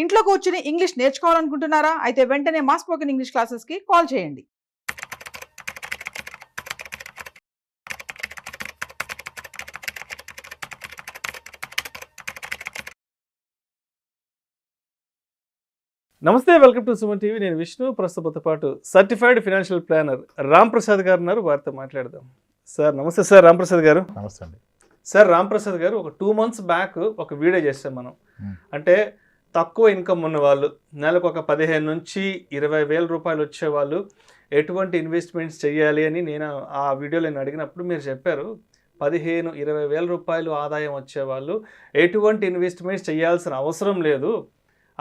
ఇంట్లో కూర్చుని ఇంగ్లీష్ నేర్చుకోవాలనుకుంటున్నారా? అయితే వెంటనే మా స్పోకెన్ ఇంగ్లీష్ క్లాసెస్కి కాల్ చేయండి. నమస్తే, వెల్కమ్ టు సుమన్ టీవీ. నేను విష్ణు. ప్రస్తుతంతో పాటు certified financial planner Ram Prasad గారు ఉన్నారు. వారితో మాట్లాడదాం. సార్ నమస్తే. సార్ రామ్ ప్రసాద్ గారు. నమస్తే అండి. సార్ రామ్ ప్రసాద్ గారు, ఒక 2 months బ్యాక్ ఒక వీడియో చేస్తాం మనం. అంటే తక్కువ ఇన్కమ్ ఉన్న వాళ్ళు, నెలకు ఒక 15 నుంచి 20 వేల రూపాయలు వచ్చేవాళ్ళు ఎటువంటి ఇన్వెస్ట్మెంట్స్ చేయాలి అని నేను ఆ వీడియోలో నేను అడిగినప్పుడు మీరు చెప్పారు 15-20 వేల రూపాయలు ఆదాయం వచ్చేవాళ్ళు ఎటువంటి ఇన్వెస్ట్మెంట్స్ చేయాల్సిన అవసరం లేదు,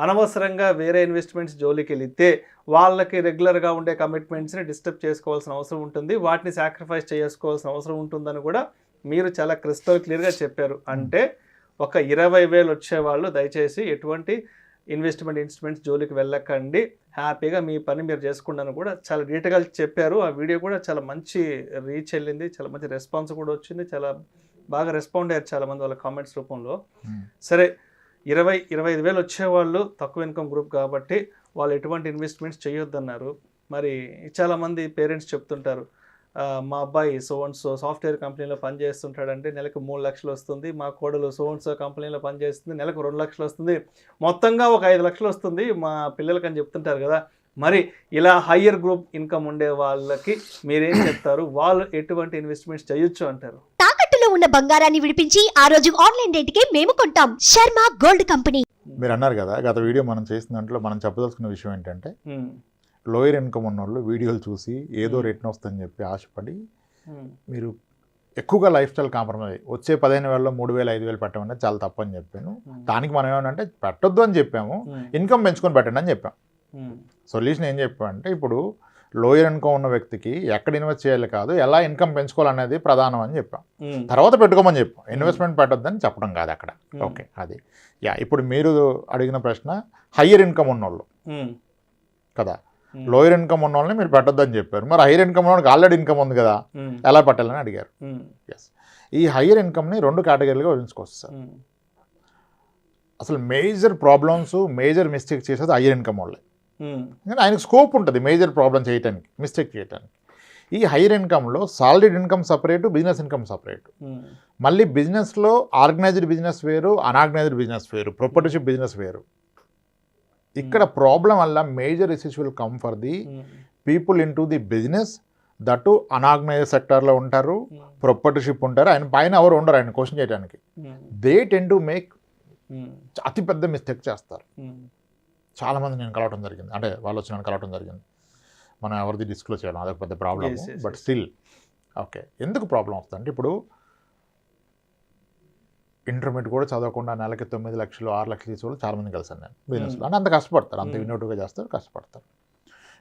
అనవసరంగా వేరే ఇన్వెస్ట్మెంట్స్ జోలికి వెళితే వాళ్ళకి రెగ్యులర్గా ఉండే కమిట్మెంట్స్ని డిస్టర్బ్ చేసుకోవాల్సిన అవసరం ఉంటుంది, వాటిని సాక్రిఫైస్ చేసుకోవాల్సిన అవసరం ఉంటుందని కూడా మీరు చాలా క్రిస్టల్ క్లియర్గా చెప్పారు. అంటే ఒక 20,000 వచ్చేవాళ్ళు దయచేసి ఎటువంటి ఇన్వెస్ట్మెంట్స్ జోలికి వెళ్ళకండి, హ్యాపీగా మీ పని మీరు చేసుకుంటాను కూడా చాలా డీటెయిల్గా చెప్పారు. ఆ వీడియో కూడా చాలా మంచి రీచ్ వెళ్ళింది, చాలా మంచి రెస్పాన్స్ కూడా వచ్చింది, చాలా బాగా రెస్పాండ్ అయ్యారు చాలామంది వాళ్ళ కామెంట్స్ రూపంలో. సరే, 20-25 వేలు వచ్చేవాళ్ళు తక్కువ ఇన్కమ్ గ్రూప్ కాబట్టి వాళ్ళు ఎటువంటి ఇన్వెస్ట్మెంట్స్ చేయొద్దన్నారు. మరి చాలామంది పేరెంట్స్ చెప్తుంటారు, మా అబ్బాయి సో సాఫ్ట్వేర్ కంపెనీలో పనిచేస్తుంటాడంటే నెలకు 3 లక్షలు వస్తుంది, మా కోడలు సో కంపెనీలో పనిచేస్తుంది నెలకు 2 లక్షలు వస్తుంది, మొత్తంగా ఒక 5 లక్షలు వస్తుంది మా పిల్లలకి అని చెప్తుంటారు కదా. మరి ఇలా హయ్యర్ గ్రూప్ ఇన్కమ్ ఉండే వాళ్ళకి మీరేం చెప్తారు? వాళ్ళు ఎటువంటి ఇన్వెస్ట్మెంట్స్ చేయొచ్చు అంటారు? ఉన్న బంగారాన్ని విడిపించి ఆ రోజు ఆన్లైన్ రేటుకే మేము కొంటాం. Sharma gold company. మీరు అన్నారు కదా, గత వీడియో మనం చేసిన దాంట్లో మనం చెప్పదలుచుకున్న విషయం ఏంటంటే, లోయర్ ఇన్కమ్ ఉన్న వాళ్ళు వీడియోలు చూసి ఏదో రేట్ని వస్తుందని చెప్పి ఆశపడి మీరు ఎక్కువగా లైఫ్ స్టైల్ కాంప్రమైజ్ వచ్చే 15,000లో 3,000 5,000 పెట్టమనేది చాలా తప్పు అని చెప్పాను. దానికి మనం ఏమనంటే పెట్టొద్దు అని చెప్పాము, ఇన్కమ్ పెంచుకొని పెట్టండి అని చెప్పాం. సొల్యూషన్ ఏం చెప్పామంటే, ఇప్పుడు లోయర్ ఇన్కమ్ ఉన్న వ్యక్తికి ఎక్కడ ఇన్వెస్ట్ చేయాలి కాదు, ఎలా ఇన్కమ్ పెంచుకోవాలనేది ప్రధానం అని చెప్పాం. తర్వాత పెట్టుకోమని చెప్పాం, ఇన్వెస్ట్మెంట్ పెట్టొద్దని చెప్పడం కాదు అక్కడ. ఓకే, అది ఇప్పుడు మీరు అడిగిన ప్రశ్న హయ్యర్ ఇన్కమ్ ఉన్నోళ్ళు కదా, లోయర్ ఇన్కమ్ ఉన్న వాళ్ళని మీరు పెట్టొద్దని చెప్పారు. మరి హైయర్ ఇన్కమ్ ఉన్న వాళ్ళకి ఆల్రెడీ ఇన్కమ్ ఉంది కదా, ఎలా పెట్టాలని అడిగారు. ఎస్, ఈ హయ్యర్ ఇన్కమ్ని 2 కేటగిరీలుగా విభజించుకోవచ్చు సార్. అసలు మేజర్ ప్రాబ్లమ్స్, మేజర్ మిస్టేక్ చేసేది హయ్యర్ ఇన్కమ్ వాళ్ళే. కానీ ఆయనకు స్కోప్ ఉంటుంది మేజర్ ప్రాబ్లం చేయడానికి, మిస్టేక్ చేయడానికి. ఈ హైయర్ ఇన్కమ్లో solid income separate, business income separate. మళ్ళీ బిజినెస్లో ఆర్గనైజ్డ్ బిజినెస్ వేరు, అన్ఆర్గనైజ్డ్ బిజినెస్ వేరు, ప్రొపర్టర్షిప్ బిజినెస్ వేరు. ఇక్కడ ప్రాబ్లం వల్ల major issues will come for the people into the business, that unorganised సెక్టార్లో ఉంటారు, ప్రొపర్టర్షిప్ ఉంటారు, ఆయన పైన ఎవరు ఉండరు ఆయన క్వశ్చన్ చేయడానికి. దే టెన్ టు మేక్ అతిపెద్ద మిస్టేక్ చేస్తారు. చాలామంది నేను కలవటం జరిగింది, అంటే వాళ్ళు వచ్చి నన్ను కలవటం జరిగింది. మనం ఎవరిది డిస్క్లోజ్ చేయడం అదొక పెద్ద ప్రాబ్లమ్. బట్ స్టిల్ ఓకే, ఎందుకు ప్రాబ్లం వస్తుందంటే, ఇప్పుడు ఇంటర్మీడియట్ కూడా చదవకుండా నెలకి 9 లక్షలు 6 లక్షలు తీసుకోవాలి చాలామంది కలిసాను నేను బిజినెస్లో. అంటే అంత కష్టపడతారు, అంత ఇన్నోటివ్గా చేస్తారు, కష్టపడతారు.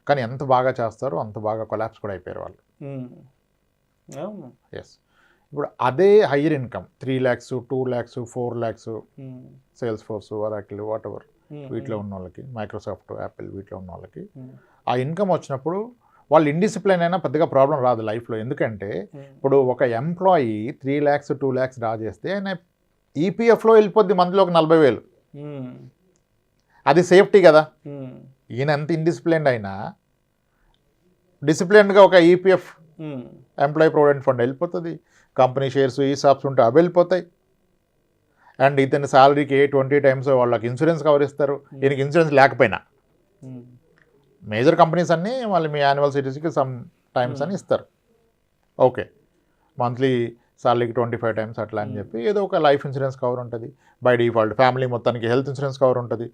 కానీ ఎంత బాగా చేస్తారో అంత బాగా కొలాప్స్ కూడా అయిపోయారు వాళ్ళు. ఎస్, ఇప్పుడు అదే higher income 3 lakhs 2 lakhs 4 lakhs sales force, Oracle, what ever వీటిలో ఉన్న వాళ్ళకి, మైక్రోసాఫ్ట్, యాపిల్ వీటిలో ఉన్న వాళ్ళకి ఆ ఇన్కమ్ వచ్చినప్పుడు వాళ్ళు ఇండిసిప్లైన్ అయినా పెద్దగా ప్రాబ్లం రాదు లైఫ్లో. ఎందుకంటే ఇప్పుడు ఒక ఎంప్లాయీ 3 lakhs 2 lakhs డ్రా చేస్తే ఆయన ఈపీఎఫ్లో వెళ్ళిపోద్ది మంత్లో ఒక 40,000. అది సేఫ్టీ కదా. ఈయన ఎంత ఇండిసిప్లైన్డ్ అయినా డిసిప్లైన్డ్గా ఒక ఈపీఎఫ్ ఎంప్లాయీ ప్రొవిడెంట్ ఫండ్ వెళ్ళిపోతుంది, కంపెనీ షేర్స్, ఈ షాప్స్ ఉంటే అవి వెళ్ళిపోతాయి. అండ్ ఇతని శాలరీకి 20 times వాళ్ళకి ఇన్సూరెన్స్ కవర్ ఇస్తారు. ఈయనకి ఇన్సూరెన్స్ లేకపోయినా మేజర్ కంపెనీస్ అన్నీ వాళ్ళు మీ యాన్యువల్ సిటీస్కి సమ్ టైమ్స్ అని ఇస్తారు. ఓకే, మంత్లీ శాలరీకి 25 times అట్లా అని చెప్పి ఏదో ఒక లైఫ్ ఇన్సూరెన్స్ కవర్ ఉంటుంది బై డిఫాల్ట్. ఫ్యామిలీ మొత్తానికి హెల్త్ ఇన్సూరెన్స్ కవర్ ఉంటుంది.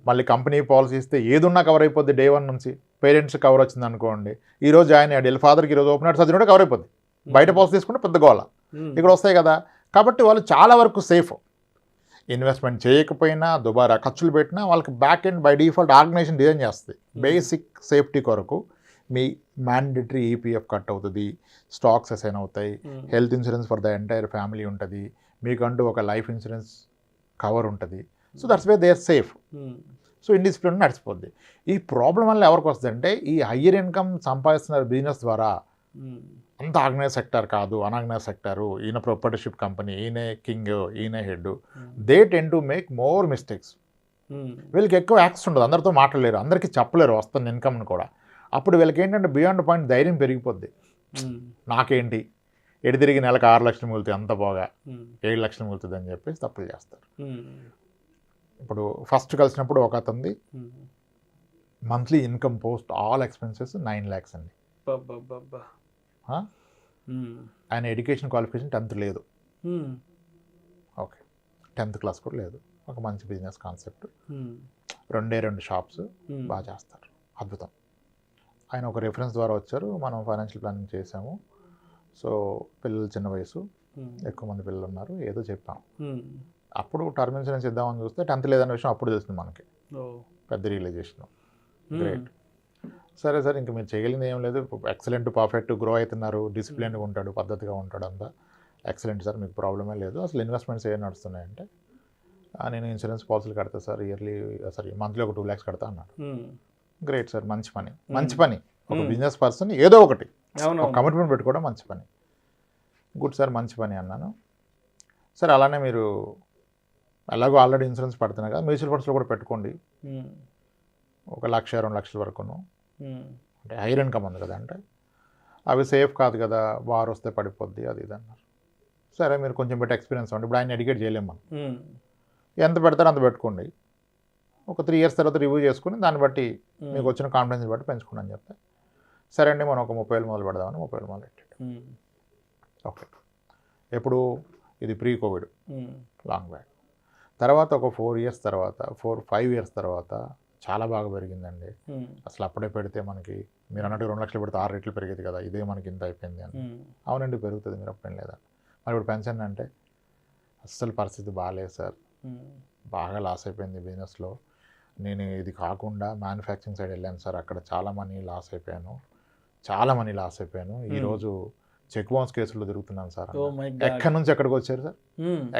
మళ్ళీ కంపెనీ పాలసీ ఇస్తే ఏదున్నా కవర్ అయిపోద్ది. డే 1 నుంచి పేరెంట్స్ కవర్ వచ్చింది అనుకోండి, ఈరోజు జాయిన్ అయ్యాడు, వీళ్ళ ఫాదర్కి ఈరోజు ఓపెన్ హార్ట్ సర్జరీ కూడా కవర్ అయిపోద్ది. బయట పాలసీ తీసుకుంటే పెద్ద గోళ ఇక్కడ వస్తాయి కదా. కాబట్టి వాళ్ళు చాలా వరకు సేఫ్. ఇన్వెస్ట్మెంట్ చేయకపోయినా దుబారా ఖర్చులు పెట్టినా వాళ్ళకి back end by default organisation design చేస్తుంది. బేసిక్ సేఫ్టీ కొరకు మీ మ్యాండేటరీ ఈపీఎఫ్ కట్ అవుతుంది, స్టాక్స్ అసైన్ అవుతాయి, health insurance for the entire family ఉంటుంది, మీకంటూ ఒక లైఫ్ ఇన్సూరెన్స్ కవర్ ఉంటుంది. So that's way they are safe. So indiscipline నడిచిపోద్ది. ఈ ప్రాబ్లం వల్ల ఎవరికి వస్తుందంటే, ఈ హయ్యర్ ఇన్కమ్ సంపాదిస్తున్న బిజినెస్ ద్వారా అంత ఆర్గనైజ్ సెక్టర్ కాదు, అన్ఆర్గనైజ్ సెక్టారు, ఈయన ప్రొపర్టర్షిప్ కంపెనీ, ఈయనే కింగ్, ఈయనే head, they ten to make more mistakes. వీళ్ళకి ఎక్కువ యాక్సెస్ ఉండదు, అందరితో మాట్లాడలేరు, అందరికీ చెప్పలేరు వస్తున్న ఇన్కమ్ని కూడా. అప్పుడు వీళ్ళకి ఏంటంటే బియాండ్ పాయింట్ ధైర్యం పెరిగిపోద్ది. నాకేంటి ఎడి తిరిగి నెలకు 6 లక్షలు మిగులుతాయి, అంత పోగా 7 లక్షలు మిగులుతుంది అని చెప్పేసి తప్పులు చేస్తారు. ఇప్పుడు ఫస్ట్ కలిసినప్పుడు ఒక అతనిది monthly income post all expenses 9 lakhs అండి. ఆయన ఎడ్యుకేషన్ క్వాలిఫికేషన్ 10th లేదు, ఓకే 10th క్లాస్ కూడా లేదు. ఒక మంచి బిజినెస్ కాన్సెప్ట్, 2 షాప్స్ బాగా చేస్తారు, అద్భుతం. ఆయన ఒక రిఫరెన్స్ ద్వారా వచ్చారు, మనం ఫైనాన్షియల్ ప్లానింగ్ చేసాము. సో పిల్లలు చిన్న వయసు, ఎక్కువ మంది పిల్లలు ఉన్నారు, ఏదో చెప్పాం. అప్పుడు టర్మ్ ఇన్సూరెన్స్ ఇద్దామని చూస్తే 10th లేదన్న విషయం అప్పుడు తెలిసింది మనకి, పెద్ద రియలైజేషన్. గ్రేట్, సరే సార్ ఇంక మీరు చేయగలిగింది ఏం లేదు, ఎక్సలెంట్ పర్ఫెక్ట్ గ్రో అవుతున్నారు, డిసిప్లిన్గా ఉంటాడు, పద్ధతిగా ఉంటాడు, అంతా ఎక్సలెంట్ సార్, మీకు ప్రాబ్లమే లేదు. అసలు ఇన్వెస్ట్మెంట్స్ ఏం నడుస్తున్నాయంటే నేను ఇన్సూరెన్స్ పాలసీలు కడతా సార్, మంత్లీ ఒక 2 lakhs కడతా అన్నాడు. గ్రేట్ సార్, మంచి పని, మంచి పని. ఒక బిజినెస్ పర్సన్ ఏదో ఒకటి కమిట్మెంట్ పెట్టుకోవడం మంచి పని. గుడ్ సార్, మంచి పని అన్నాను. సరే అలానే మీరు ఎలాగో ఆల్రెడీ ఇన్సూరెన్స్ పడుతున్నాయి కదా, మ్యూచువల్ ఫండ్స్లో కూడా పెట్టుకోండి, 1 లక్ష 2 లక్షల వరకును, అంటే హైర్ ఇన్కమ్ ఉంది కదా, అంటే అవి సేఫ్ కాదు కదా, వారు వస్తే పడిపోద్ది అది ఇది అన్నారు. సరే మీరు కొంచెం బట్టి ఎక్స్పీరియన్స్ ఉంది, ఇప్పుడు ఆయన ఎడ్యుకేట్ చేయలేము మనం, ఎంత పెడతారో అంత పెట్టుకోండి, ఒక 3 years తర్వాత రివ్యూ చేసుకుని దాన్ని బట్టి మీకు వచ్చిన కాన్ఫిడెన్స్ బట్టి పెంచుకోండి అని చెప్తే, సరే అండి మనం ఒక 30,000 మొదలు పెడదామని 30,000 మొదలు పెట్టాడు. ఓకే, ఎప్పుడు ఇది ప్రీ కోవిడ్, లాంగ్ బ్యాక్. తర్వాత ఒక 4 years తర్వాత 4-5 years తర్వాత చాలా బాగా పెరిగిందండి. అసలు అప్పుడే పెడితే మనకి మీరు అన్నట్టు 2 లక్షలు పెడితే 6 రెట్లు పెరిగేది కదా, ఇదే మనకి ఇంత అయిపోయింది అని. అవునండి పెరుగుతుంది, మీరు అప్పుడేం లేదా. మరి ఇప్పుడు పెన్షన్ అంటే అస్సలు పరిస్థితి బాగాలేదు సార్, బాగా లాస్ అయిపోయింది బిజినెస్లో, నేను ఇది కాకుండా మ్యానుఫ్యాక్చరింగ్ సైడ్ వెళ్ళాను సార్, అక్కడ చాలా మనీ లాస్ అయిపోయాను. ఈరోజు చెక్ బౌన్స్ కేసుల్లో తిరుగుతున్నాను సార్. ఎక్కడి నుంచి ఎక్కడికి వచ్చారు సార్,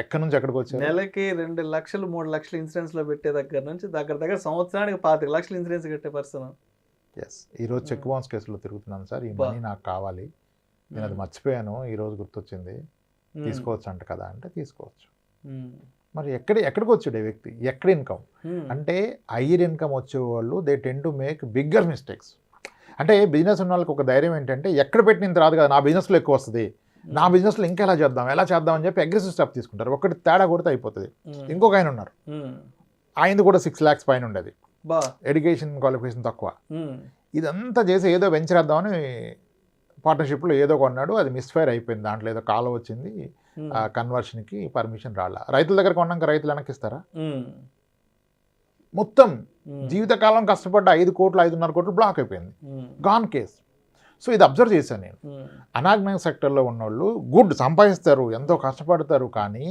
ఎక్కడి నుంచి ఎక్కడికి వచ్చారు? నెలకి 2 లక్షలు 3 లక్షలు ఇన్సూరెన్స్ లో పెట్టే దగ్గర నుంచి దగ్గర సంవత్సరానికి 25 లక్షలు ఇన్సూరెన్స్ కట్టే పర్సన్. ఎస్, ఈరోజు చెక్ బౌన్స్ కేసుల్లో తిరుగుతున్నాను సార్, ఈ మనీ నాకు కావాలి, నేను అది మర్చిపోయాను, ఈరోజు గుర్తొచ్చింది, తీసుకోవచ్చు అంట కదా అంటే తీసుకోవచ్చు. మరి ఎక్కడికి వచ్చాడు వ్యక్తి, ఎక్కడ ఇన్కమ్ అంటే హైయర్ ఇన్కమ్ వచ్చేవాళ్ళు they tend to make bigger mistakes. అంటే బిజినెస్ ఉన్న వాళ్ళకి ఒక ధైర్యం ఏంటంటే ఎక్కడ పెట్టిన రాదు కదా, నా బిజినెస్లో ఎక్కువ వస్తుంది, నా బిజినెస్లో ఇంకా ఎలా చేద్దాం అని చెప్పి అగ్రెసివ్ స్టెప్ తీసుకుంటారు. ఒకటి తేడా కొడితే అయిపోతుంది. ఇంకొక ఆయన ఉన్నారు, ఆయనది కూడా 6 lakhs పైన ఉండేది, ఎడ్యుకేషన్ క్వాలిఫికేషన్ తక్కువ, ఇదంతా చేసి ఏదో వెంచరేద్దామని పార్ట్నర్షిప్లో ఏదో కొన్నాడు, అది మిస్ఫైర్ అయిపోయింది, దాంట్లో ఏదో కాలం వచ్చింది, కన్వర్షన్కి పర్మిషన్ రాలా. రైతుల దగ్గర కొన్నాక రైతులు వెనక్కిస్తారా? మొత్తం జీవితకాలం కష్టపడ్డ 5 కోట్లు 5.5 కోట్లు బ్లాక్ అయిపోయింది, గాన్ కేస్. సో ఇది అబ్జర్వ్ చేశాను నేను. అనార్గనైజ్ సెక్టర్లో ఉన్నోళ్ళు గుడ్ సంపాదిస్తారు, ఎంతో కష్టపడతారు, కానీ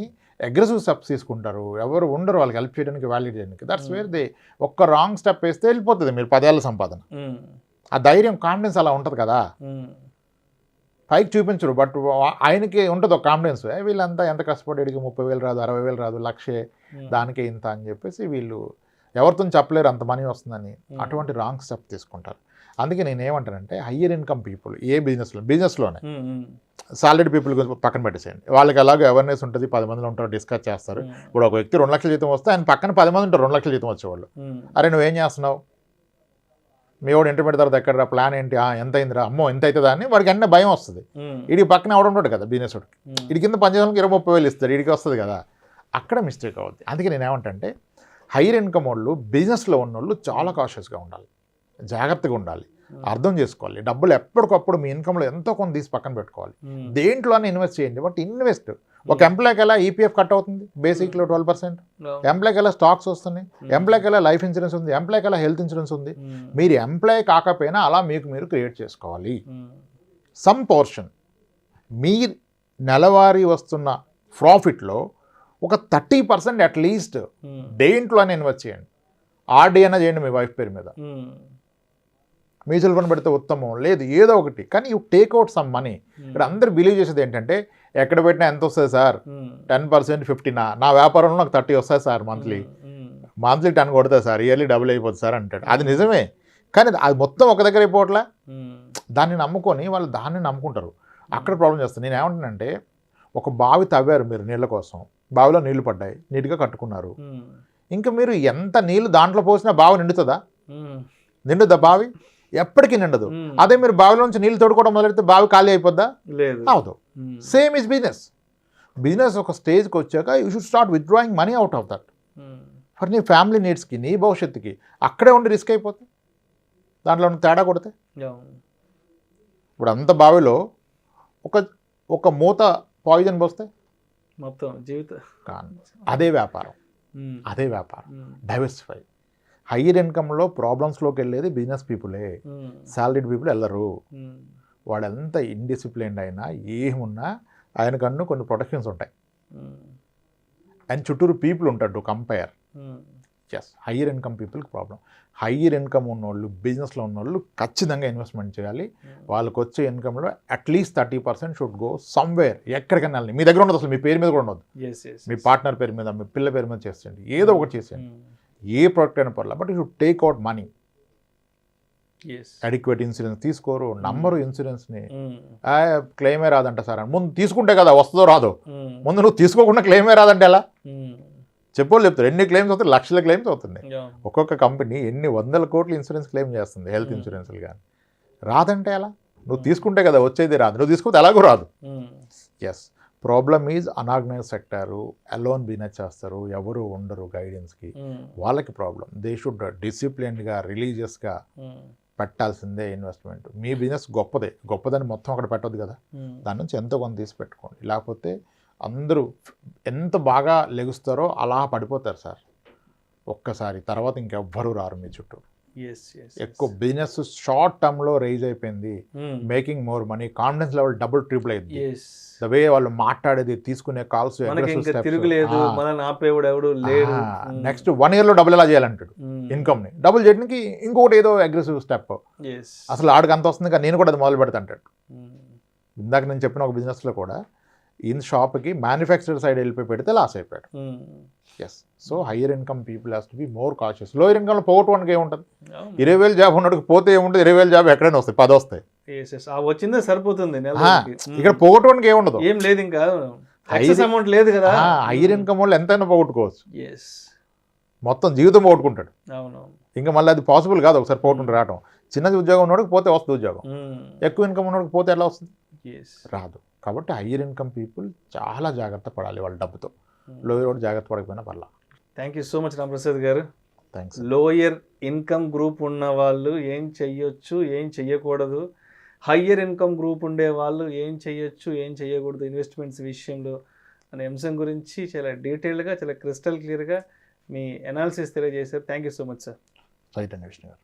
అగ్రెసివ్ స్టెప్స్ తీసుకుంటారు, ఎవరు ఉండరు వాళ్ళకి హెల్ప్ చేయడానికి, వాల్యుయేట్ చేయడానికి. దట్స్ వేర్ దే ఒక్క రాంగ్ స్టెప్ వేస్తే వెళ్ళిపోతుంది మీరు 10 ఏళ్ళ సంపాదన. ఆ ధైర్యం కాన్ఫిడెన్స్ అలా ఉంటుంది కదా, పైకి చూపించరు, బట్ ఆయనకి ఉంటుంది ఒక కాన్ఫిడెన్స్, వీళ్ళంతా ఎంత కష్టపడేడికి 30,000 రాదు, 60,000 రాదు, 1,00,000 దానికే ఇంత అని చెప్పేసి వీళ్ళు ఎవరితో చెప్పలేరు అంత మనీ వస్తుందని, అటువంటి రాంగ్ స్టెప్ తీసుకుంటారు. అందుకే నేను ఏమంటానంటే హయ్యర్ ఇన్కమ్ పీపుల్ ఏ బిజినెస్లోనే సాలరీడ్ పీపుల్ గురించి పక్కన పెట్టేసేయండి, వాళ్ళకి అలాగే అవేర్నెస్ ఉంటుంది, 10 మందిలో ఉంటారు, డిస్కస్ చేస్తారు. ఇప్పుడు ఒక వ్యక్తి 2 లక్షల జీతం వస్తే ఆయన పక్కన 10 మంది ఉంటారు 2 లక్షల జీతం వచ్చేవాళ్ళు. అరే నువ్వేం చేస్తున్నావు, మీ వాడు ఇంటర్మీడియట్ తర్వాత ఎక్కడ ప్లాన్ ఏంటి, ఎంత అయిందిరా, అమ్మో ఎంత అవుతుందా అని వాడికి అన్నీ భయం వస్తుంది. వీడికి పక్కన ఎవడు ఉంటాడు కదా బిజినెస్ వాడికి, వీడి కింద పనిచేయడానికి 20-30 ఇస్తాడు, వీడికి వస్తుంది కదా, అక్కడ మిస్టేక్ అవుద్ది. అందుకే నేను ఏమంటే హైయర్ ఇన్కమ్ వాళ్ళు బిజినెస్లో ఉన్నోళ్ళు చాలా కాషియస్గా ఉండాలి, జాగ్రత్తగా ఉండాలి, అర్థం చేసుకోవాలి. డబ్బులు ఎప్పటికప్పుడు మీ ఇన్కమ్లో ఎంతో కొంత తీసి పక్కన పెట్టుకోవాలి, దేంట్లోనే ఇన్వెస్ట్ చేయండి. బట్ ఇన్వెస్ట్ ఒక ఎంప్లాయ్కి ఎలా ఈపీఎఫ్ కట్ అవుతుంది బేసిక్లో 12%, ఎంప్లాయ్కి ఎలా స్టాక్స్ వస్తున్నాయి, ఎంప్లాయ్కి ఎలా లైఫ్ ఇన్సూరెన్స్ ఉంది, ఎంప్లాయ్కి ఎలా హెల్త్ ఇన్సూరెన్స్ ఉంది. మీరు ఎంప్లాయ్ కాకపోయినా అలా మీకు మీరు క్రియేట్ చేసుకోవాలి. సమ్ పోర్షన్ మీ నెలవారీ వస్తున్న ప్రాఫిట్లో ఒక 30% అట్లీస్ట్ దేంట్లోనే ఇన్వెస్ట్ చేయండి. ఆర్డీ అయినా చేయండి మీ వైఫ్ పేరు మీద, మ్యూచువల్ ఫండ్ పెడితే ఉత్తమం, లేదు ఏదో ఒకటి, కానీ యూ టేక్అవుట్ సమ్ మనీ. ఇక్కడ అందరు బిలీవ్ చేసేది ఏంటంటే ఎక్కడ పెట్టినా ఎంత వస్తుంది సార్, 10% 15, నా వ్యాపారంలో నాకు 30 వస్తాయి సార్, మంత్లీ 10 కొడతా సార్, ఇయర్లీ డబుల్ అయిపోతుంది సార్ అంటాడు. అది నిజమే, కానీ అది మొత్తం ఒక దగ్గర అయిపోవట్లా. దాన్ని నమ్ముకొని వాళ్ళు దాన్ని నమ్ముకుంటారు, అక్కడ ప్రాబ్లం చేస్తారు. నేను ఏమంటానంటే ఒక బావి తవ్వారు మీరు నీళ్ళ కోసం, బావిలో నీళ్లు పడ్డాయి, నీట్గా కట్టుకున్నారు, ఇంకా మీరు ఎంత నీళ్ళు దాంట్లో పోసినా బావి నిండుతుందా? ఉమ్, నిండుదా బావి? ఎప్పటికీ నిండదు. ఉమ్, అదే మీరు బావిలోంచి నీళ్ళు తోడుకోవడం మొదలెడితే బావి ఖాళీ అయిపోద్దా? లేదు. అవదు. ఉమ్, సేమ్ ఈజ్ బిజినెస్. బిజినెస్ ఒక స్టేజ్కి వచ్చాక you should start withdrawing money out of that um, for నీ ఫ్యామిలీ నీడ్స్కి, నీ భవిష్యత్తుకి. అక్కడే ఉండి రిస్క్ అయిపోతుంది దాంట్లో ఉన్న తేడా కొడితే. అవును. ఇప్పుడు అంత బావిలో ఒక మూత పాయిజన్ పోస్తే మొత్తం జీవితం. కానీ అదే వ్యాపారం, ఉమ్, అదే వ్యాపారం. ఉమ్, డైవర్సిఫై. హయ్యర్ ఇన్కమ్లో ప్రాబ్లమ్స్లోకి వెళ్ళేది బిజినెస్ పీపులే, ఉమ్, సాలరీడ్ పీపుల్ వెళ్ళరు. ఉమ్, వాడు ఎంత ఇండిసిప్లిన్డ్ అయినా ఏమున్నా ఆయనకన్ను కొన్ని ప్రొటెక్షన్స్ ఉంటాయి. ఉమ్, అండ్ చుట్టూరు పీపుల్ ఉంటాడు to compare. Um, yes, higher income పీపుల్కి ప్రాబ్లం. హయ్యర్ ఇన్కమ్ ఉన్నోళ్ళు, బిజినెస్లో ఉన్నోళ్ళు ఖచ్చితంగా ఇన్వెస్ట్మెంట్ చేయాలి. వాళ్ళకి వచ్చే ఇన్కమ్లో అట్లీస్ట్ 30% షుడ్ గో సమ్వేర్. ఎక్కడికైనా వెళ్ళి, మీ దగ్గర ఉండదు అసలు, మీ పేరు మీద కూడా ఉండదు, yes, yes, మీ yes. పార్ట్నర్ పేరు మీద, మీ పిల్ల పేరు మీద చేసేయండి, ఏదో ఒకటి చేసేయండి. ఉమ్, ఏ ప్రోడక్ట్ అయినా పర్లేదు, but you should take out money. yes. Adequate insurance తీసుకోరు, నంబరు ఇన్సూరెన్స్ని. ఉమ్, క్లెయిమే రాదంట సార్ అని. ముందు తీసుకుంటే కదా వస్తుందో రాదో. ఉమ్, ముందు నువ్వు తీసుకోకుండా క్లెయిమే రాదంటే ఎలా? ఉమ్, చెప్పోళ్ళు చెప్తారు ఎన్ని క్లెయిమ్స్ అవుతాయి, లక్షల క్లెయిమ్స్ అవుతుంది. అవును. ఒక్కొక్క కంపెనీ ఎన్ని వందల కోట్ల ఇన్సూరెన్స్ క్లెయిమ్ చేస్తుంది, హెల్త్ ఇన్సూరెన్స్లు కానీ. రాదంటే ఎలా? నువ్వు తీసుకుంటే కదా వచ్చేది, రాదు. నువ్వు తీసుకుంటే ఎలాగో రాదు. Um, yes, problem is unorganised sector, alone business చేస్తారు, ఎవరు ఉండరు గైడెన్స్కి. ఉమ్, వాళ్ళకి ప్రాబ్లం. దే షుడ్ డిసిప్లిన్డ్గా, రిలీజియస్గా ఉమ్, పెట్టాల్సిందే ఇన్వెస్ట్మెంట్. మీ బిజినెస్ గొప్పదని మొత్తం అక్కడ పెట్టొద్దు కదా, ఉమ్, దాని నుంచి ఎంతో కొంత తీసి పెట్టుకోండి. లేకపోతే అందరూ ఎంత బాగా లెగుస్తారో అలా పడిపోతారు సార్ ఒక్కసారి. తర్వాత ఇంకెవ్వరూ రారు మీ చుట్టూ. yes, yes, ఎక్కువ బిజినెస్ షార్ట్ టర్మ్లో రైజ్ అయిపోయింది, um, making more money, confidence level double triple అయింది. yes. ద వే వాళ్ళు మాట్లాడేది, తీసుకునే కాల్స్, మనకి ఇంకా తిరుగులేదు, మనల్ని ఆపేవాడు ఎవడు లేడు. నెక్స్ట్ 1 yearలో డబుల్ ఎలా చేయాలంటాడు. ఉమ్, ఇన్కమ్ని డబుల్ చేయడానికి ఇంకొకటి ఏదో అగ్రెసివ్ స్టెప్. yes. అసలు ఆడికి అంత వస్తుంది కానీ నేను కూడా అది మొదలు పెడతా అంటాడు. ఉమ్, ఇందాక నేను చెప్పిన ఒక బిజినెస్లో కూడా షాప్కి మ్యానుఫ్యాక్చరర్ సైడ్ వెళ్ళిపోయి పెడితే లాస్ అయిపోయాడు. Um, yes, so higher income people has to be more cautious. Lower ఇన్కమ్లో పోగొట్టుకోవడానికి ఏముంటుంది? అవును. 20,000 జాబ్ ఉన్నట్టుకు పోతే ఏముంటుంది? 20,000 జాబ్ ఎక్కడైనా వస్తాయి, 10 వస్తాయి. yes, yes. ఆ వచ్చిందే సరిపోతుంది నెలకి. ఇక్కడ పోగొట్టుకోవడానికి ఏముండదు. ఏం లేదు, ఇంకా ఎక్సెస్ అమౌంట్ లేదు కదా. హయ్యర్ ఇన్కమ్ వాళ్ళు ఎంతైనా పోగొట్టుకోవచ్చు, yes. మొత్తం జీవితం పోగొట్టుకుంటాడు. అవును. ఇంకా మళ్ళీ అది పాసిబుల్ కాదు ఒకసారి పోగొట్టుకుంటూ రావడం. చిన్నది ఉద్యోగం ఉన్నోడికి పోతే వస్తుంది ఉద్యోగం, ఉమ్, ఎక్కువ ఇన్కమ్ ఉన్నోడికి పోతే ఎలా వస్తుంది? yes. రాదు. కాబట్టి హయ్యర్ ఇన్కమ్ పీపుల్ చాలా జాగ్రత్త పడాలి వాళ్ళ డబ్బుతో. లోయర్ కూడా జాగ్రత్త పడకపోయినా పర్లా. Thank you so much Ramprasad గారు. థ్యాంక్స్. లోయర్ ఇన్కమ్ గ్రూప్ ఉన్న వాళ్ళు ఏం చెయ్యొచ్చు, ఏం చెయ్యకూడదు, హయ్యర్ ఇన్కమ్ గ్రూప్ ఉండే వాళ్ళు ఏం చెయ్యొచ్చు, ఏం చెయ్యకూడదు ఇన్వెస్ట్మెంట్స్ విషయంలో అనే అంశం గురించి చాలా డీటెయిల్డ్గా, చాలా క్రిస్టల్ క్లియర్గా మీ అనాలిసిస్ తెలియజేశారు. Thank you so much sir. Right అండి విష్ణు గారు.